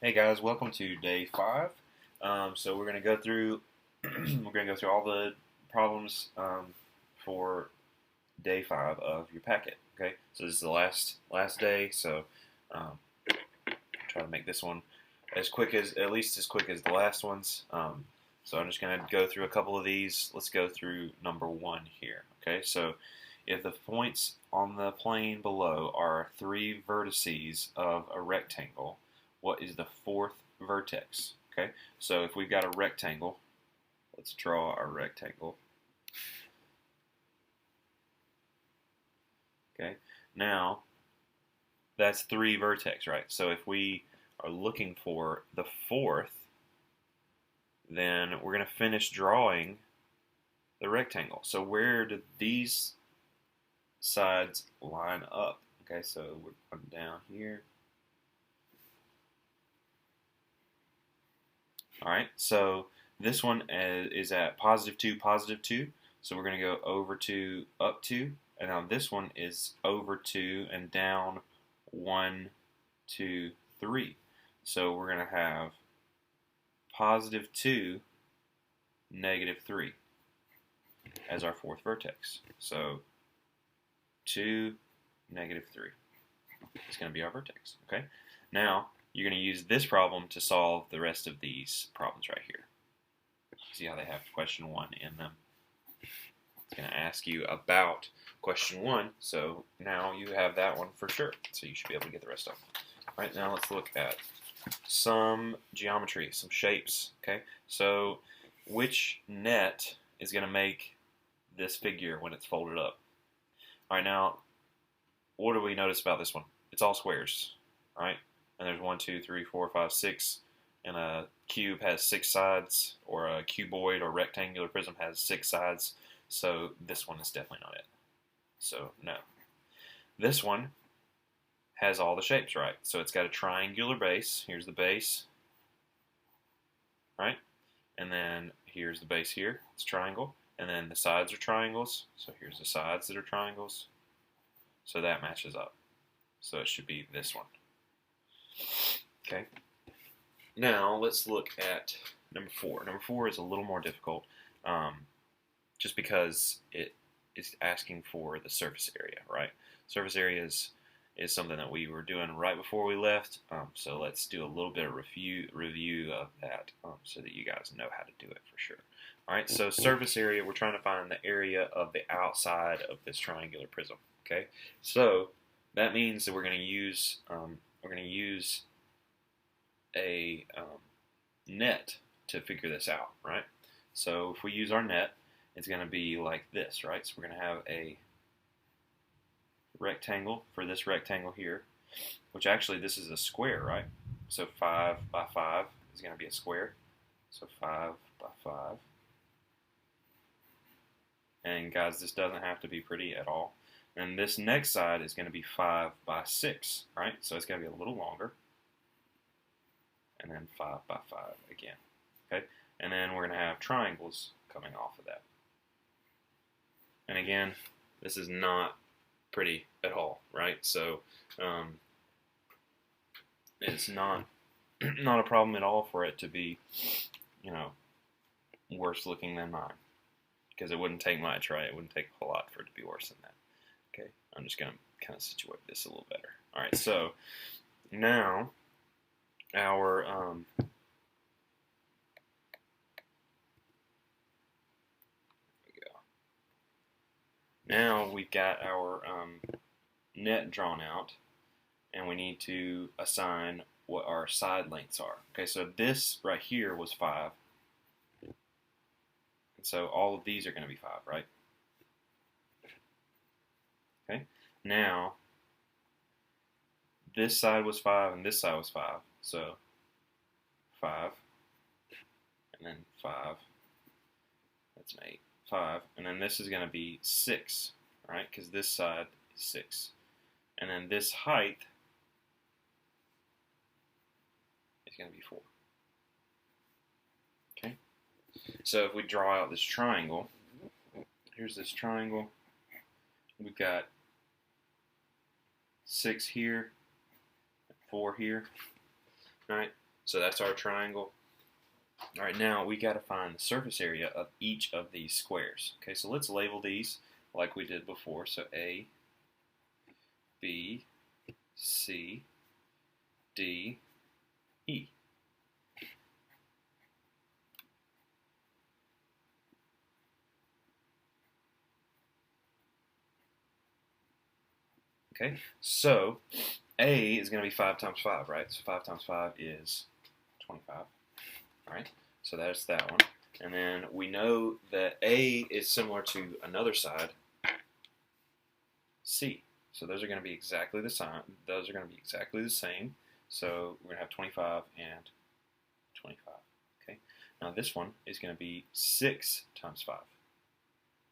Hey guys, welcome to day 5. So we're gonna go through all the problems for day 5 of your packet. Okay, so this is the last day. So um, try to make this one at least as quick as the last ones. So I'm just gonna go through a couple of these. Let's go through number 1 here. Okay, so if the points on the plane below are 3 vertices of a rectangle, what is the 4th vertex? Okay, so if we've got a rectangle, let's draw our rectangle. Okay, now that's 3 vertex, right? So if we are looking for the 4th, then we're going to finish drawing the rectangle. So where do these sides line up? Okay, so we're going down here. All right, so this one is at positive 2, positive 2. So we're going to go over 2, up 2. And now this one is over 2 and down 1, 2, 3. So we're going to have positive 2, negative 3 as our 4th vertex. So 2, negative 3 is going to be our vertex. Okay. Now you're going to use this problem to solve the rest of these problems right here. See how they have question 1 in them. It's going to ask you about question 1, so now you have that one for sure. So you should be able to get the rest of them. All right, now let's look at some geometry, some shapes. Okay, so which net is going to make this figure when it's folded up? All right, now what do we notice about this one? It's all squares, all right? And there's 1, 2, 3, 4, 5, 6, and a cube has 6 sides, or a cuboid or rectangular prism has 6 sides. So this one is definitely not it. So no. This one has all the shapes, right? So it's got a triangular base. Here's the base, right? And then here's the base here. It's triangle. And then the sides are triangles. So here's the sides that are triangles. So that matches up. So it should be this one. Okay. Now let's look at number 4. Number 4 is a little more difficult, just because it is asking for the surface area, right? Surface area is something that we were doing right before we left, so let's do a little bit of review of that so that you guys know how to do it for sure. All right, so surface area, we're trying to find the area of the outside of this triangular prism. Okay, so that means that we're going to use a net to figure this out, right? So if we use our net, it's going to be like this, right? So we're going to have a rectangle for this rectangle here, which actually this is a square, right? So 5 by 5 is going to be a square. So 5 by 5. And guys, this doesn't have to be pretty at all. And this next side is going to be 5 by 6, right? So it's going to be a little longer. And then 5 by 5 again. Okay? And then we're going to have triangles coming off of that. And again, this is not pretty at all, right? So it's not a problem at all for it to be, worse looking than mine, because it wouldn't take much, right? It wouldn't take a whole lot for it to be worse than that. Okay, I'm just gonna kind of situate this a little better. All right, so now our now we've got our net drawn out, and we need to assign what our side lengths are. Okay, so this right here was 5, and so all of these are going to be 5, right? Okay, now this side was 5 and this side was 5, so 5, and then 5, that's an 8, 5, and then this is going to be 6, right? Because this side is 6, and then this height is going to be 4. Okay, so if we draw out this triangle, here's this triangle. We've got 6 here, 4 here. All right, So that's our triangle. All right, now we got to find the surface area of each of these squares. Okay, so let's label these like we did before. So A, B, C, D, E. Okay, so A is going to be 5 times 5, right? So 5 times 5 is 25, right? So that's that one. And then we know that A is similar to another side, C. So those are going to be exactly the same. Those are going to be exactly the same. So we're going to have 25 and 25. Okay. Now this one is going to be 6 times 5.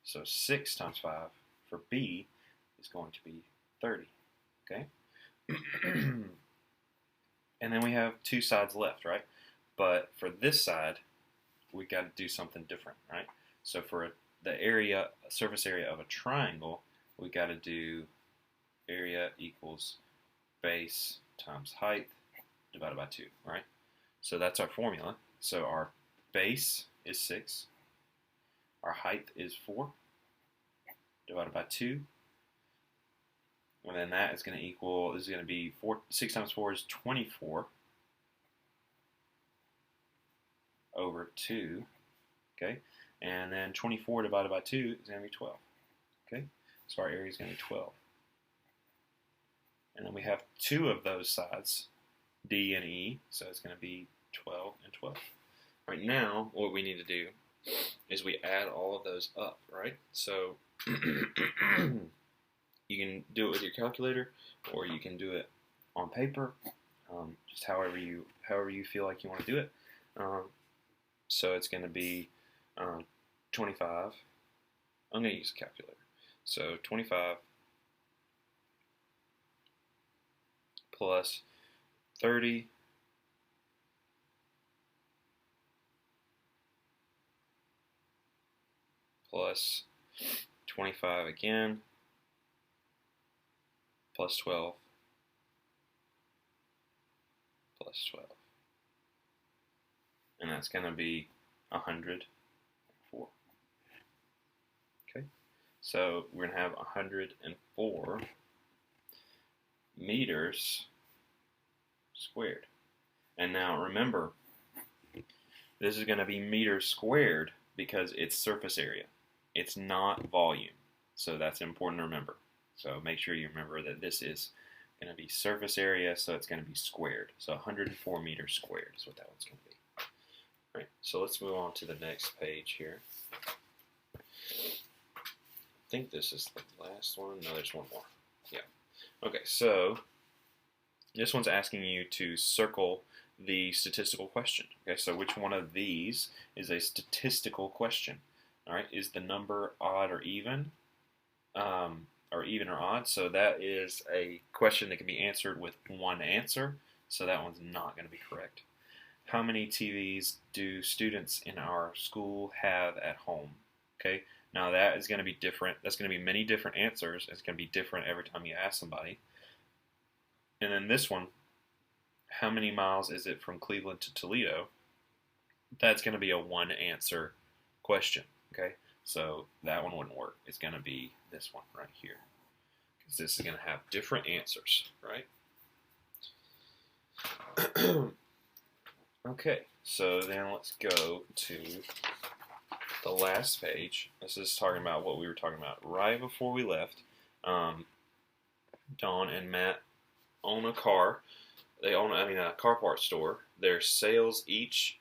So 6 times 5 for B is going to be 30. Okay. And then we have two sides left, right? But for this side, we got to do something different, right? So for the area, surface area of a triangle, we got to do area equals base times height divided by 2, right? So that's our formula. So our base is 6, our height is 4 divided by 2, and then that is going to equal, this is going to be 6 times 4 is 24 over 2, okay? And then 24 divided by 2 is going to be 12, okay? So our area is going to be 12. And then we have two of those sides, D and E, so it's going to be 12 and 12. Right now, what we need to do is we add all of those up, right? So you can do it with your calculator, or you can do it on paper, just however you feel like you want to do it. So it's going to be 25. I'm going to use a calculator. So 25 plus 30 plus 25 again plus 12 plus 12. And that's going to be 104. Okay, so we're going to have 104 meters squared. And now remember, this is going to be meters squared because it's surface area. It's not volume. So that's important to remember. So make sure you remember that this is going to be surface area, so it's going to be squared. So 104 meters squared is what that one's going to be. All right, so let's move on to the next page here. I think this is the last one. No, there's one more. Yeah. Okay, so this one's asking you to circle the statistical question. Okay, so which one of these is a statistical question? All right, is the number odd or even? Or even or odd? So that is a question that can be answered with one answer. So that one's not going to be correct. How many TVs do students in our school have at home? Okay, now that is going to be different. That's going to be many different answers. It's going to be different every time you ask somebody. And then this one, how many miles is it from Cleveland to Toledo? That's going to be a one answer question. Okay, so that one wouldn't work. It's going to be this one right here, because this is going to have different answers, right? Okay, so then let's go to the last page. This is talking about what we were talking about right before we left. Dawn and Matt own a car. They own, a car parts store. Their sales each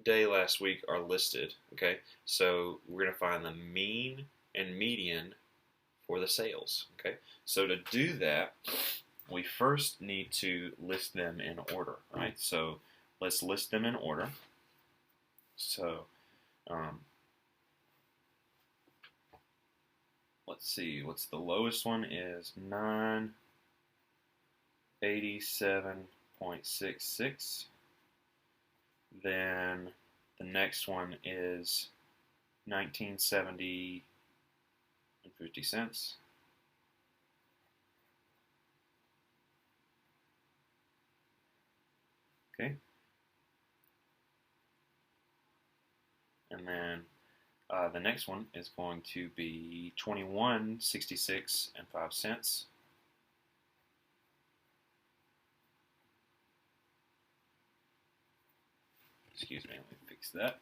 day last week are listed. Okay, so we're going to find the mean and median for the sales. Okay, so to do that, we first need to list them in order, right? So let's list them in order. So let's see, what's the lowest one is 987.66. Then the next one is 1970 and 50 cents. Okay. And then the next one is going to be 21.66 and 5 cents. Excuse me, let me fix that.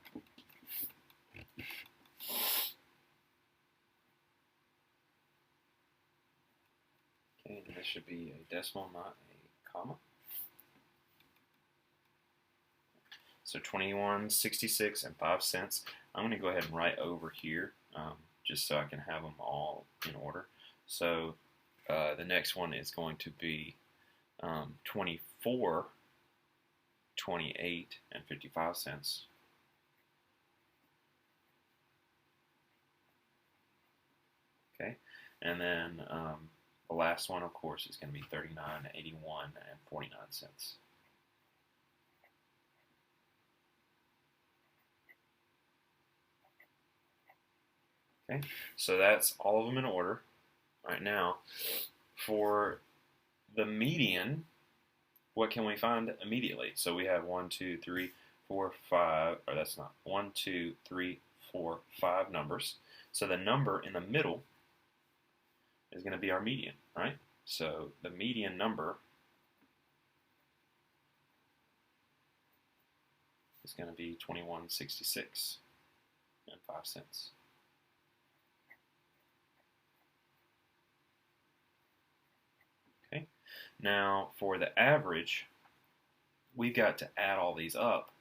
Okay, and this should be a decimal, not a comma. So 21.66 and 5 cents. I'm going to go ahead and write over here just so I can have them all in order. So the next one is going to be 24, 28, and 55 cents. Okay, and then the last one, of course, is going to be 39, 81, and 49 cents. Okay, so that's all of them in order. Right now, for the median, what can we find immediately? So we have 1, 2, 3, 4, 5, or that's not 1, 2, 3, 4, 5 numbers. So the number in the middle is going to be our median, right? So the median number is going to be 21.66 and 5 cents. Okay. Now for the average, we've got to add all these up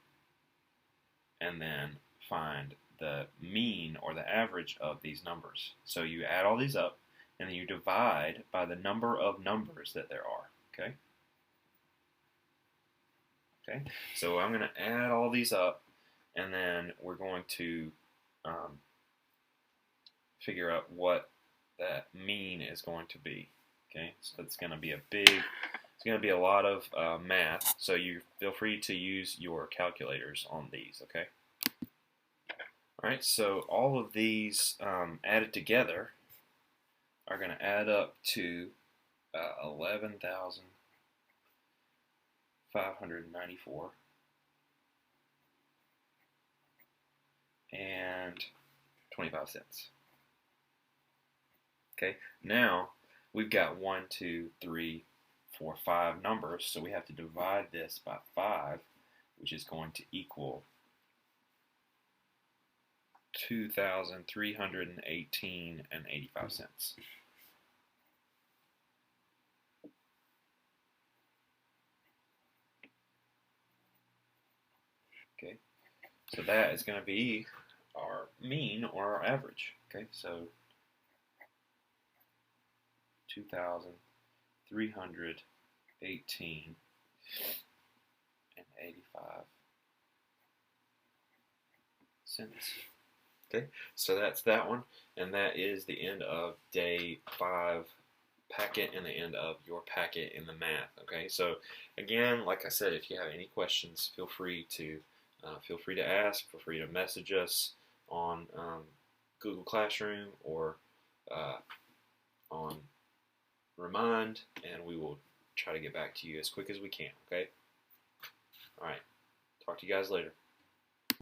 and then find the mean or the average of these numbers. So you add all these up and then you divide by the number of numbers that there are. Okay. Okay. So I'm going to add all these up and then we're going to figure out what that mean is going to be. Okay, so it's going to be it's going to be a lot of math, so you feel free to use your calculators on these, okay? All right, so all of these added together are going to add up to 11,594 and 25 cents. Okay, now we've got 1, 2, 3, 4, 5 numbers, so we have to divide this by 5, which is going to equal 2,318 and 85 cents. Okay, so that is going to be our mean or our average. Okay, so 2,318 and 85 cents. Okay, so that's that one, and that is the end of day 5 packet and the end of your packet in the math. Okay, so again, like I said, if you have any questions, feel free to ask. Feel free to message us on Google Classroom or on Remind, and we will try to get back to you as quick as we can. Okay. All right. Talk to you guys later.